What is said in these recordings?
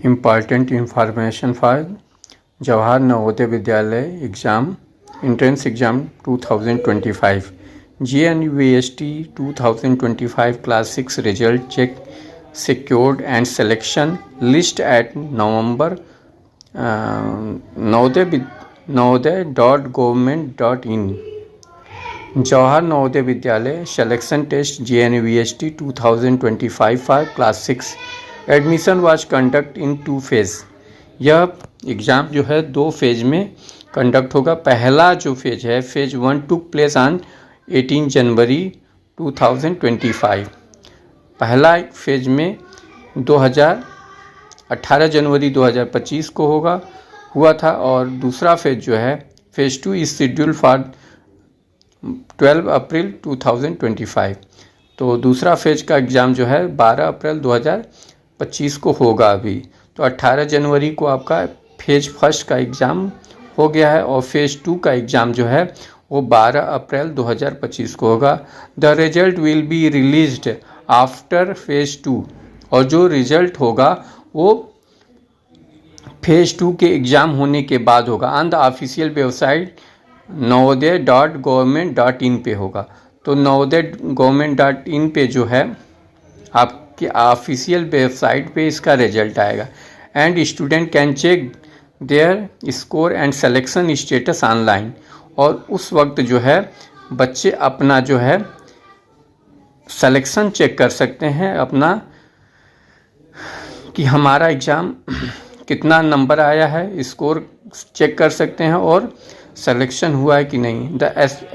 Important information for Jawahar Navodaya Vidyalaya exam, entrance exam 2025. JNUAST 2025 class 6 result check secured and selection list at November navodaya.government.in. Jawahar Navodaya Vidyalaya selection test JNUAST 2025 for class 6. Admission was conduct in 2 phase. यह exam जो है 2 phase में conduct होगा। पहला जो phase है phase 1 took place on 18 जनवरी 2025। पहला phase में 18 जनवरी 2025 को हुआ था और दूसरा फेज़ जो है फेज़ 2 इज शेड्यूल फॉर 12 अप्रैल 2025। तो दूसरा फेज़ का एग्ज़ाम जो है 12 अप्रैल 2025 को होगा अभी। तो 18 जनवरी को आपका फेज़ फर्स्ट का एग्ज़ाम हो गया है और फेज़ 2 का एग्ज़ाम जो है वो 12 अप्रैल 2025 को होगा। The result will be released after phase 2 और जो रिज़ल्ट होगा वो फेज़ 2 के एग्ज़ाम होने के बाद होगा। On the official website navodaya.government.in पे होगा। तो navodaya.government.in पे जो है आपके ऑफिशियल वेबसाइट पे इसका रिजल्ट आएगा। And student can check their score and selection status online. और उस वक्त जो है बच्चे अपना जो है सिलेक्शन चेक कर सकते हैं अपना कि हमारा एग्ज़ाम कितना नंबर आया है, स्कोर चेक कर सकते हैं और सिलेक्शन हुआ है कि नहीं। The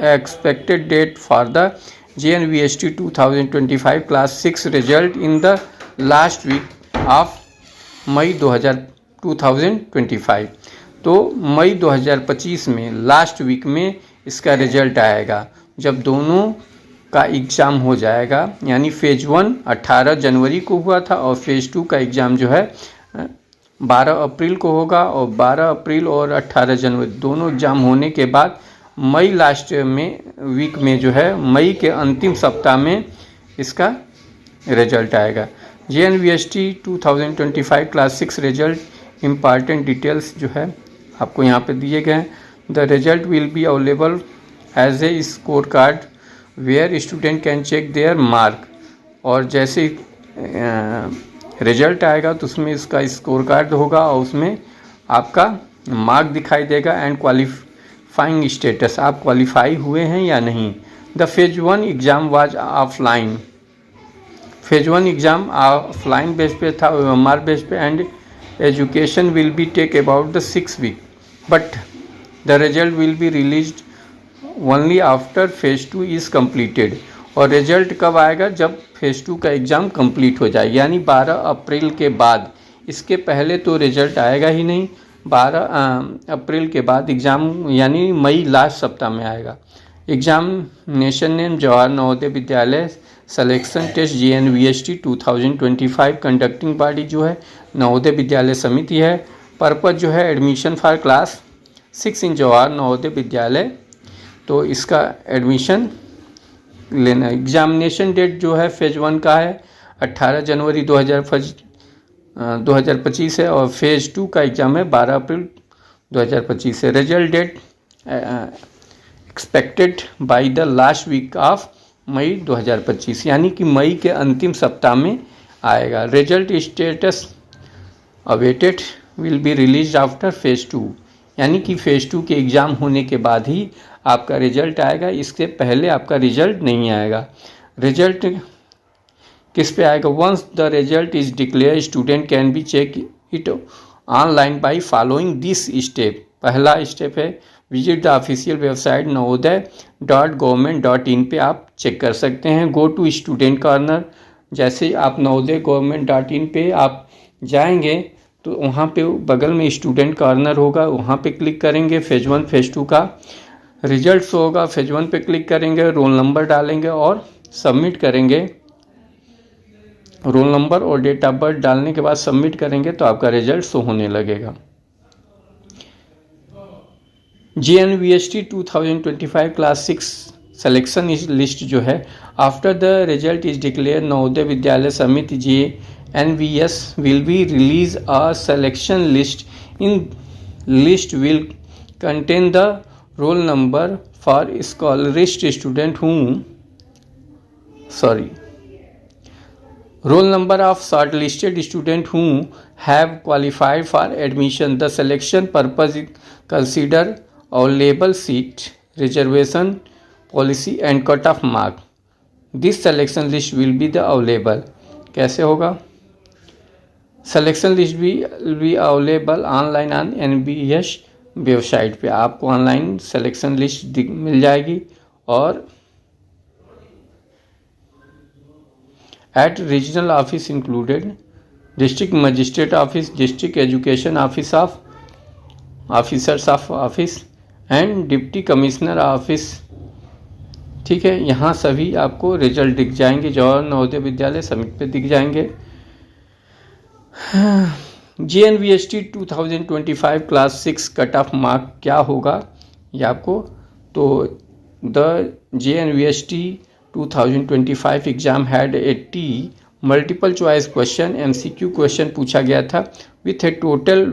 expected date for the JNUAST 2025 class 6 result in the last week of May 2025। तो मई 2025 में लास्ट वीक में इसका रिजल्ट आएगा जब दोनों का एग्ज़ाम हो जाएगा। यानी फेज़ 1 18 जनवरी को हुआ था और फेज़ 2 का एग्ज़ाम जो है 12 अप्रैल को होगा। और 12 अप्रैल और 18 जनवरी दोनों एग्ज़ाम होने के बाद मई लास्ट में वीक में जो है मई के अंतिम सप्ताह में इसका रिजल्ट आएगा। JNUAST 2025 class 6 result important details जो है आपको यहाँ पे दिए गए हैं। The result will be available as a score card where student can check their mark. और जैसे रिजल्ट आएगा तो उसमें इसका स्कोर कार्ड होगा और उसमें आपका मार्क दिखाई देगा एंड क्वालिफाइंग स्टेटस, आप क्वालिफाई हुए हैं या नहीं। The phase 1 exam was offline. Phase 1 exam offline base पे था, OMR बेस पे। And education will be take about the 6 week but the result will be released only after phase 2 is completed. और result कब आएगा? जब phase 2 का exam complete हो जाए, यानी 12 अप्रैल के बाद। इसके पहले तो रिजल्ट आएगा ही नहीं। 12 अप्रैल के बाद एग्ज़ाम यानी मई लास्ट सप्ताह में आएगा। Examination name Jawahar Navodaya Vidyalaya selection test JNUAST 2025। Conducting body जो है नवोदय विद्यालय समिति है। पर्पज़ जो है admission for class 6 in Jawahar Navodaya Vidyalaya. तो इसका एडमिशन लेना। एग्जामिनेशन डेट जो है फेज़ 1 का है 18 जनवरी 2025 है और फेज़ 2 का एग्ज़ाम है 12 अप्रैल 2025 है। Result date expected by the last week of May 2025, यानी कि मई के अंतिम सप्ताह में आएगा। Result status awaited will be release after phase 2, यानी कि फेज़ 2 के एग्ज़ाम होने के बाद ही आपका रिजल्ट आएगा। इससे पहले आपका रिजल्ट नहीं आएगा। रिजल्ट किस पे आएगा? Once the result is declare student can be check it online by following this step. पहला स्टेप है visit the official website navodaya.government.in पे आप चेक कर सकते हैं। Go to student corner. जैसे आप navodaya.government.in पे आप जाएंगे तो वहाँ पे बगल में स्टूडेंट कॉर्नर होगा, वहाँ पे क्लिक करेंगे। फेज़ 1 फेज़ 2 का रिजल्ट होगा। फेज़ 1 पे क्लिक करेंगे, रोल नंबर डालेंगे और सबमिट करेंगे। रोल नंबर और डेट ऑफ बर्थ डालने के बाद सबमिट करेंगे तो आपका रिजल्ट शो होने लगेगा। JNUAST 2025 क्लास 6 सिलेक्शन लिस्ट जो है after the result is declare Navodaya Vidyalaya समिति NVS will be release a selection list. In list will contain the roll number for scholarist student roll number of shortlisted student who have qualified for admission. The selection purpose consider available seat, reservation policy and cut off mark. This selection list will be the available. कैसे होगा? Selection list भी available online on NBS website पे आपको online selection list मिल जाएगी। और eight regional office included district magistrate office, district education office of officers of office and deputy commissioner office. ठीक है, यहाँ सभी आपको रिजल्ट दिख जाएंगे। जवाहर नवोदय विद्यालय समिट पे दिख जाएंगे। JNVST 2025 class 6 cut off mark क्या होगा ये आपको, तो the JNVST 2025 exam had 80 multiple choice question MCQ question पूछा गया था with A total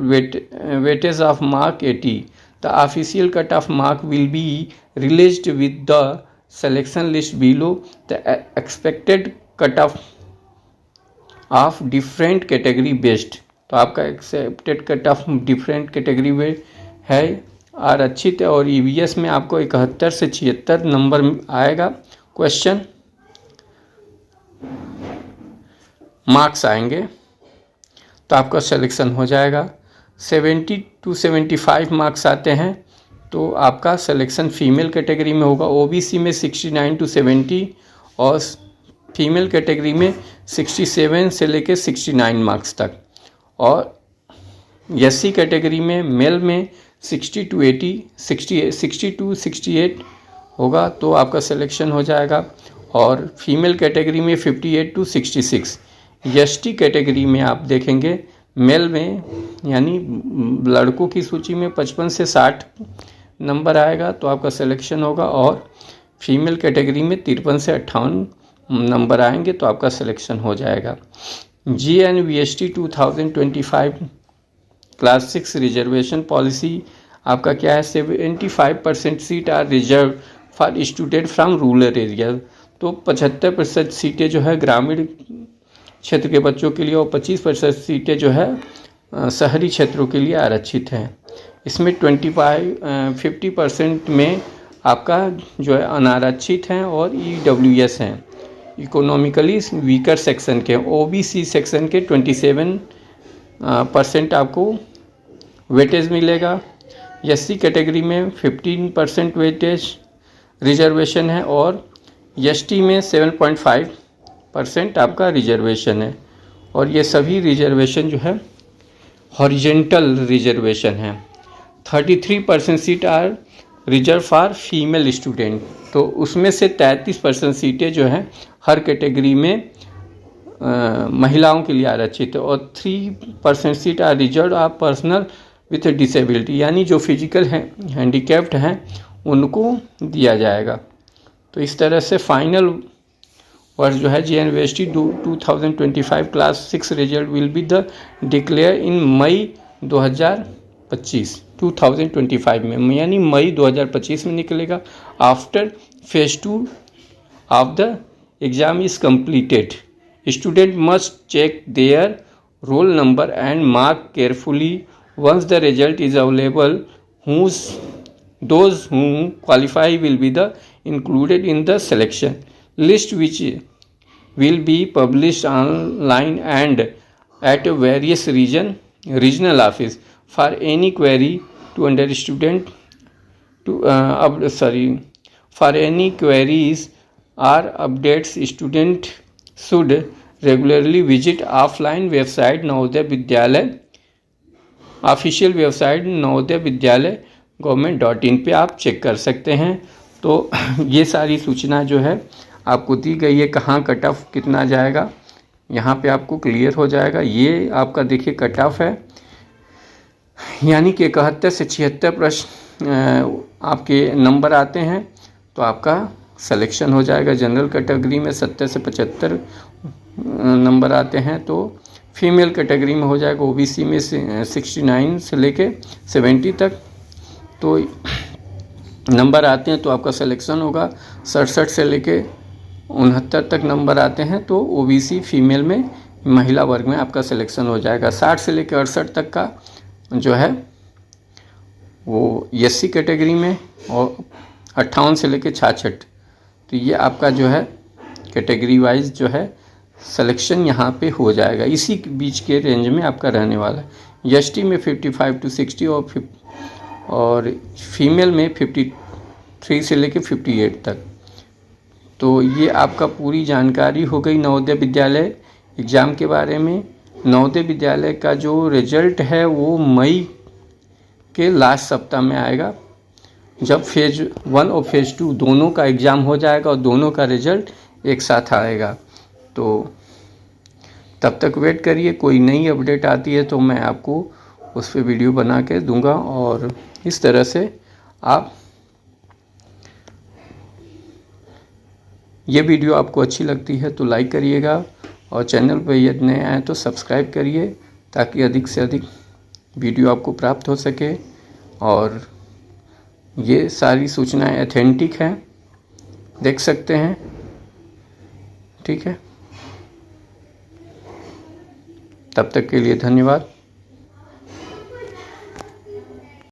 weightage of mark 80। The official cut off mark will be released with the selection list below. The expected cut of different category based, तो आपका accepted cut off different category में है आरक्षित और EVS में आपको 71 से 76 number आएगा क्वेश्चन मार्क्स आएंगे, तो आपका सिलेक्शन हो जाएगा। 70 to 75 मार्क्स आते हैं तो आपका सिलेक्शन फीमेल कैटेगरी में होगा। OBC में 69 to 70 और फीमेल कैटेगरी में 67 से लेकर 69 मार्क्स तक, और SC कैटेगरी में मेल में 60 to 80 60 to 68 होगा तो आपका सिलेक्शन हो जाएगा। और फीमेल कैटेगरी में 58 to 66। ST कैटेगरी में आप देखेंगे मेल में यानी लड़कों की सूची में 55 से 60 नंबर आएगा तो आपका सिलेक्शन होगा, और फीमेल कैटेगरी में 53 से 58 नंबर आएंगे तो आपका सिलेक्शन हो जाएगा। JNVST 2025 क्लास 6 रिजर्वेशन पॉलिसी आपका क्या है, 75% seat are reserve for student from rural area, तो 75% सीटें जो है ग्रामीण क्षेत्र के बच्चों के लिए और 25% सीटें जो है शहरी क्षेत्रों के लिए आरक्षित हैं। इसमें 50% में आपका जो है अनारक्षित हैं और EWS हैं, इकोनॉमिकली वीकर सेक्शन के। OBC सेक्शन के 27% आपको वेटेज मिलेगा। SC कैटेगरी में 15% वेटेज रिजर्वेशन है और ST में 7.5% आपका रिजर्वेशन है, और ये सभी रिजर्वेशन जो है हॉरिजेंटल रिजर्वेशन है। 33% seat are reserve for female student, तो उसमें से 33% सीटें जो हैं हर कैटेगरी में महिलाओं के लिए आरक्षित है, और 3% seat are reserve are personal with disability, यानी जो फिजिकल हैंडीकैप्ड हैं उनको दिया जाएगा। तो इस तरह से फाइनल वर्ष जो है JNVST 2025 class 6 result will be the declare in May 2025 में, यानी मई 2025 में निकलेगा। After phase 2 of the exam is completed, student must check their roll number and mark carefully. Once the result is available, those who qualify will be included in the selection list, which will be published online and at various regional office. For any query to for any queries or updates, student should regularly visit offline website Navodaya Vidyalaya official website Navodaya Vidyalaya government.in पे आप चेक कर सकते हैं। तो ये सारी सूचना जो है आपको दी गई है, कहाँ कट ऑफ कितना जाएगा यहाँ पे आपको क्लियर हो जाएगा। ये आपका देखिए कट ऑफ है, यानी कि 71 से 76 प्रश्न आपके नंबर आते हैं तो आपका सिलेक्शन हो जाएगा। जनरल कैटेगरी में 70 से 75 नंबर आते हैं तो फीमेल कैटेगरी में हो जाएगा ओबीसी में 69 से लेके 70 तक तो नंबर आते हैं तो आपका सिलेक्शन होगा। 67 से लेके 69 तक नंबर आते हैं तो ओबीसी फीमेल में महिला वर्ग में आपका सिलेक्शन हो जाएगा। 60 से लेके 68 तक का जो है वो एससी कैटेगरी में, और 58 से लेके 66 तो ये आपका जो है कैटेगरी वाइज जो है सिलेक्शन यहाँ पे हो जाएगा। इसी बीच के रेंज में आपका रहने वाला है। एसटी में 55 to 60 और फीमेल में 53 से लेके 58 तक। तो ये आपका पूरी जानकारी हो गई नवोदय विद्यालय एग्ज़ाम के बारे में। नवोदय विद्यालय का जो रिजल्ट है वो मई के लास्ट सप्ताह में आएगा, जब फेज़ 1 और फेज़ 2 दोनों का एग्ज़ाम हो जाएगा और दोनों का रिजल्ट एक साथ आएगा। तो तब तक वेट करिए, कोई नई अपडेट आती है तो मैं आपको उस पर वीडियो बना के दूंगा। और इस तरह से आप ये वीडियो आपको अच्छी लगती है तो लाइक करिएगा, और चैनल पर यदि नए आए तो सब्सक्राइब करिए, ताकि अधिक से अधिक वीडियो आपको प्राप्त हो सके। और ये सारी सूचनाएं ऑथेंटिक हैं, देख सकते हैं। ठीक है, तब तक के लिए धन्यवाद।